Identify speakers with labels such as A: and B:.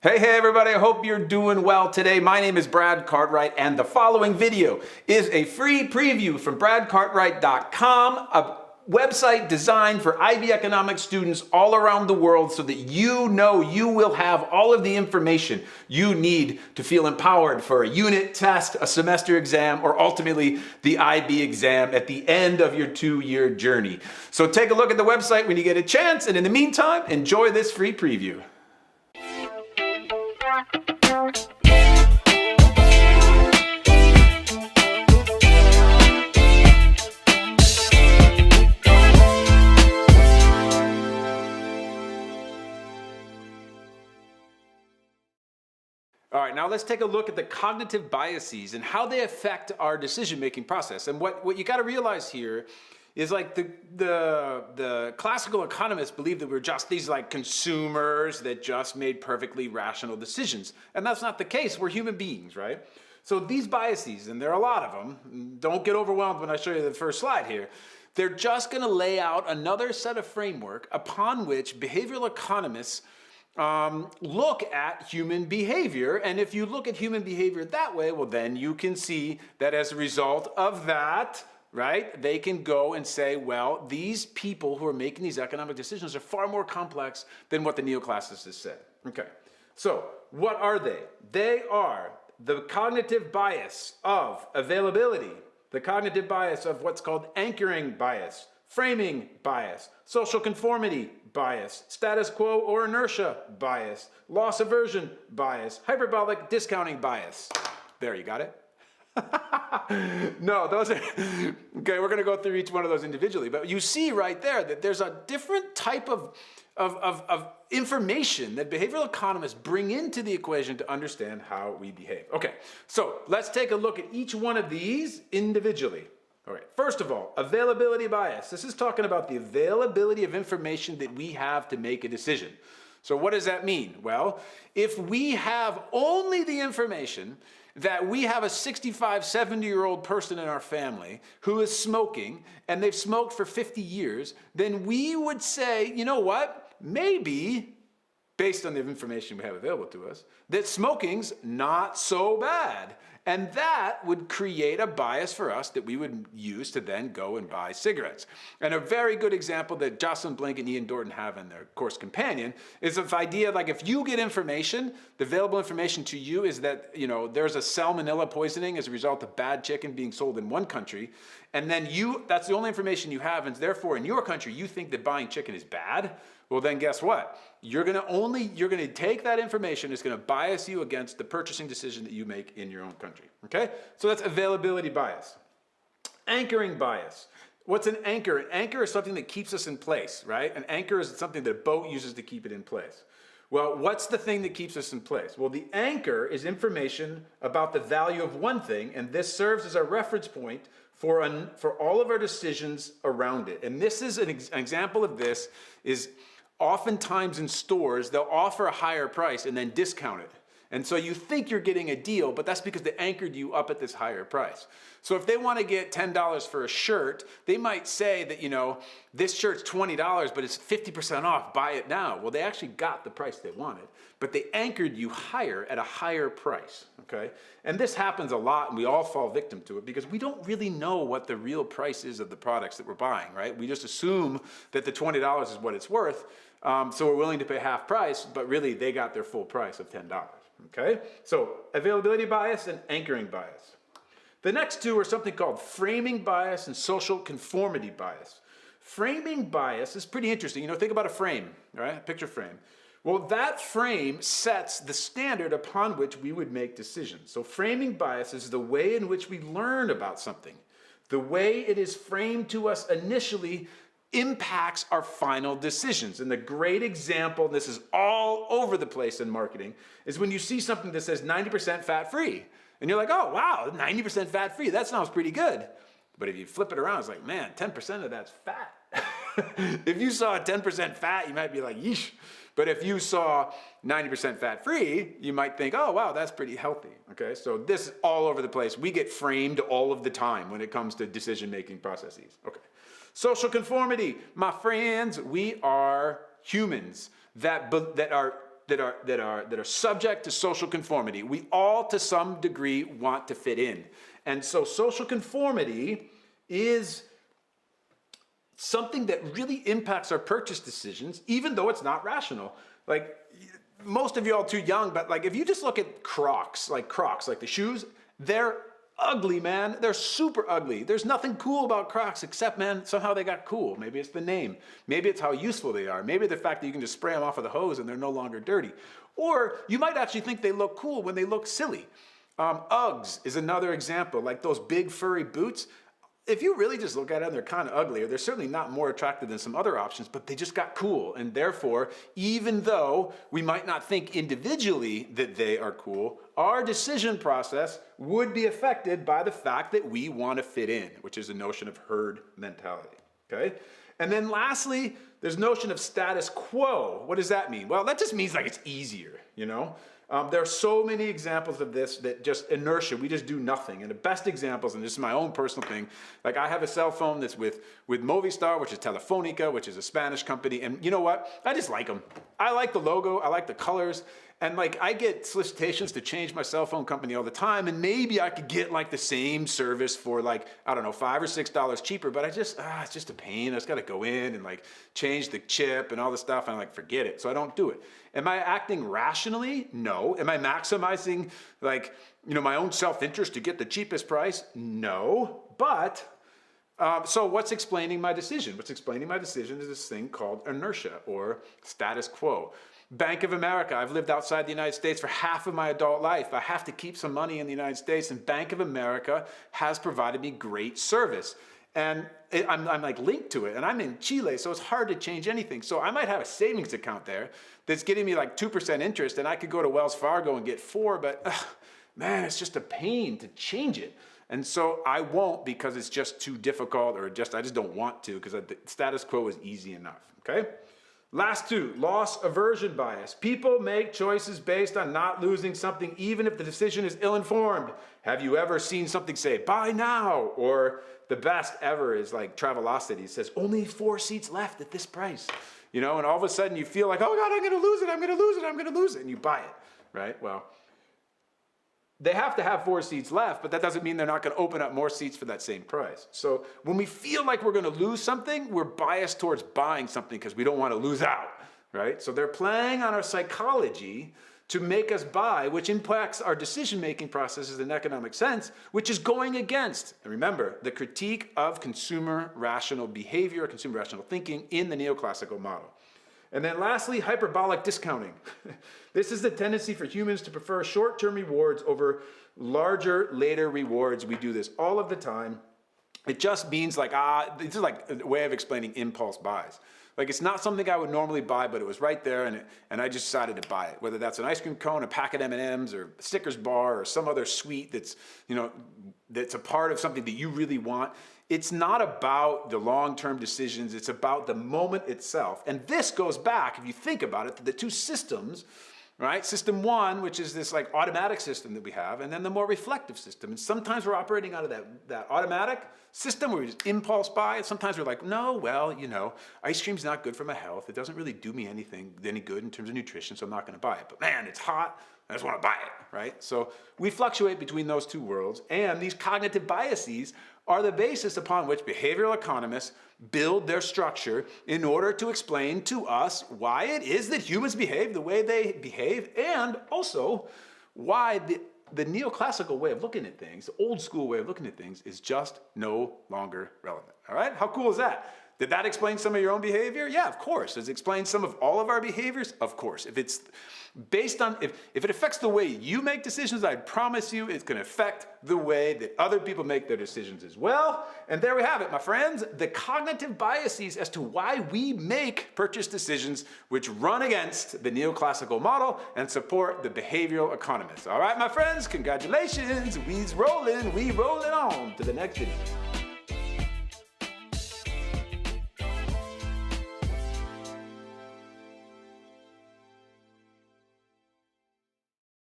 A: Hey everybody, I hope you're doing well today. My name is Brad Cartwright and the following video is a free preview from bradcartwright.com, a website designed for IB economics students all around the world so that you know you will have all of the information you need to feel empowered for a unit test, a semester exam, or ultimately the IB exam at the end of your 2-year journey. So take a look at the website when you get a chance, and in the meantime, enjoy this free preview. All right, now let's take a look at the cognitive biases and how they affect our decision-making process. And what you got to realize here is like the classical economists believe that we're just these like consumers that just made perfectly rational decisions. And that's not the case. We're human beings, right? So these biases, and there are a lot of them, don't get overwhelmed when I show you the first slide here. They're just going to lay out another set of framework upon which behavioral economists look at human behavior. And if you look at human behavior that way, well, then you can see that as a result of that, right, they can go and say, well, these people who are making these economic decisions are far more complex than what the neoclassicists said. Okay, so what are they? They are the cognitive bias of availability, the cognitive bias of what's called anchoring bias, framing bias, social conformity bias, status quo or inertia bias, loss aversion bias, hyperbolic discounting bias. There, you got it? No, those are, okay, we're gonna go through each one of those individually, but you see right there that there's a different type of information that behavioral economists bring into the equation to understand how we behave. Okay, so let's take a look at each one of these individually. All right, first of all, availability bias. This is talking about the availability of information that we have to make a decision. So what does that mean? Well, if we have only the information that we have a 65, 70-year-old person in our family who is smoking, and they've smoked for 50 years, then we would say, you know what, maybe, based on the information we have available to us, that smoking's not so bad. And that would create a bias for us that we would use to then go and buy cigarettes. And a very good example that Jocelyn Blink and Ian Dorton have in their course companion is this idea like if you get information, the available information to you is that, you know, there's a salmonella poisoning as a result of bad chicken being sold in one country, and then that's the only information you have, and therefore in your country you think that buying chicken is bad. Well, then guess what? You're going to take that information, it's going to bias you against the purchasing decision that you make in your own country. Okay? So that's availability bias. Anchoring bias. What's an anchor? An anchor is something that keeps us in place, right? An anchor is something that a boat uses to keep it in place. Well, what's the thing that keeps us in place? Well, the anchor is information about the value of one thing, and this serves as a reference point for all of our decisions around it. And this is an example of this is oftentimes in stores, they'll offer a higher price and then discount it. And so you think you're getting a deal, but that's because they anchored you up at this higher price. So if they want to get $10 for a shirt, they might say that, you know, this shirt's $20, but it's 50% off, buy it now. Well, they actually got the price they wanted, but they anchored you higher at a higher price, okay? And this happens a lot, and we all fall victim to it because we don't really know what the real price is of the products that we're buying, right? We just assume that the $20 is what it's worth, so we're willing to pay half price, but really they got their full price of $10. Okay, so availability bias and anchoring bias. The next two are something called framing bias and social conformity bias. Framing bias is pretty interesting. You know, think about a frame, right? A picture frame. Well, that frame sets the standard upon which we would make decisions. So framing bias is the way in which we learn about something. The way it is framed to us initially impacts our final decisions. And the great example, and this is all over the place in marketing, is when you see something that says 90% fat-free. And you're like, oh, wow, 90% fat-free, that sounds pretty good. But if you flip it around, it's like, man, 10% of that's fat. If you saw 10% fat, you might be like, yeesh. But if you saw 90% fat-free, you might think, oh, wow, that's pretty healthy. Okay, so this is all over the place. We get framed all of the time when it comes to decision-making processes. Okay. Social conformity, my friends, we are humans that that are subject to social conformity. We all, to some degree, want to fit in. And so social conformity is something that really impacts our purchase decisions, even though it's not rational. Like, most of you all too young, but like if you just look at Crocs, like the shoes, they're ugly, man. They're super ugly. There's nothing cool about Crocs except, man, somehow they got cool. Maybe it's the name. Maybe it's how useful they are. Maybe the fact that you can just spray them off with a hose and they're no longer dirty. Or you might actually think they look cool when they look silly. Uggs is another example, like those big furry boots. If you really just look at them, they're kind of ugly, or they're certainly not more attractive than some other options, but they just got cool. And therefore, even though we might not think individually that they are cool, our decision process would be affected by the fact that we want to fit in, which is a notion of herd mentality, okay? And then lastly, there's notion of status quo. What does that mean? Well, that just means like it's easier, you know? There are so many examples of this that just inertia, we just do nothing. And the best examples, and this is my own personal thing, like I have a cell phone that's with Movistar, which is Telefonica, which is a Spanish company. And you know what? I just like them. I like the logo. I like the colors. And like I get solicitations to change my cell phone company all the time. And maybe I could get like the same service for like, I don't know, $5 or $6 cheaper. But it's just a pain. I just got to go in and like change the chip and all this stuff. And I'm like, forget it. So I don't do it. Am I acting rationally? No. Am I maximizing like, you know, my own self-interest to get the cheapest price? No. But so what's explaining my decision? What's explaining my decision is this thing called inertia or status quo. Bank of America, I've lived outside the United States for half of my adult life. I have to keep some money in the United States, and Bank of America has provided me great service. And I'm like linked to it, and I'm in Chile, so it's hard to change anything. So I might have a savings account there that's getting me like 2% interest, and I could go to Wells Fargo and get 4, but man, it's just a pain to change it. And so I won't because it's just too difficult, or I just don't want to, because the status quo is easy enough, okay? Last two, loss aversion bias. People make choices based on not losing something even if the decision is ill-informed. Have you ever seen something say, buy now? Or the best ever is like Travelocity. It says, only 4 seats left at this price. You know, and all of a sudden you feel like, oh God, I'm gonna lose it, I'm gonna lose it, I'm gonna lose it, and you buy it, right? Well, they have to have 4 seats left, but that doesn't mean they're not going to open up more seats for that same price. So when we feel like we're going to lose something, we're biased towards buying something because we don't want to lose out, right? So they're playing on our psychology to make us buy, which impacts our decision-making processes in economic sense, which is going against, and remember, the critique of consumer rational behavior, consumer rational thinking in the neoclassical model. And then lastly, hyperbolic discounting. This is the tendency for humans to prefer short-term rewards over larger, later rewards. We do this all of the time. It just means like, this is like a way of explaining impulse buys. Like it's not something I would normally buy, but it was right there and I just decided to buy it. Whether that's an ice cream cone, a pack of M&Ms, or a Snickers bar, or some other sweet that's, you know, that's a part of something that you really want. It's not about the long-term decisions, it's about the moment itself. And this goes back, if you think about it, to the two systems, right? System one, which is this like automatic system that we have, and then the more reflective system. And sometimes we're operating out of that automatic system where we just impulse buy, and sometimes we're like, no, well, you know, ice cream's not good for my health. It doesn't really do me any good in terms of nutrition, so I'm not gonna buy it. But man, it's hot, I just wanna buy it, right? So we fluctuate between those two worlds, and these cognitive biases are the basis upon which behavioral economists build their structure in order to explain to us why it is that humans behave the way they behave, and also why the neoclassical way of looking at things, the old school way of looking at things, is just no longer relevant. All right? How cool is that? Did that explain some of your own behavior? Yeah, of course. Does it explain some of all of our behaviors? Of course. If it's based on, if it affects the way you make decisions, I promise you it's going to affect the way that other people make their decisions as well. And there we have it, my friends. The cognitive biases as to why we make purchase decisions which run against the neoclassical model and support the behavioral economists. All right, my friends, congratulations. We rolling on to the next video.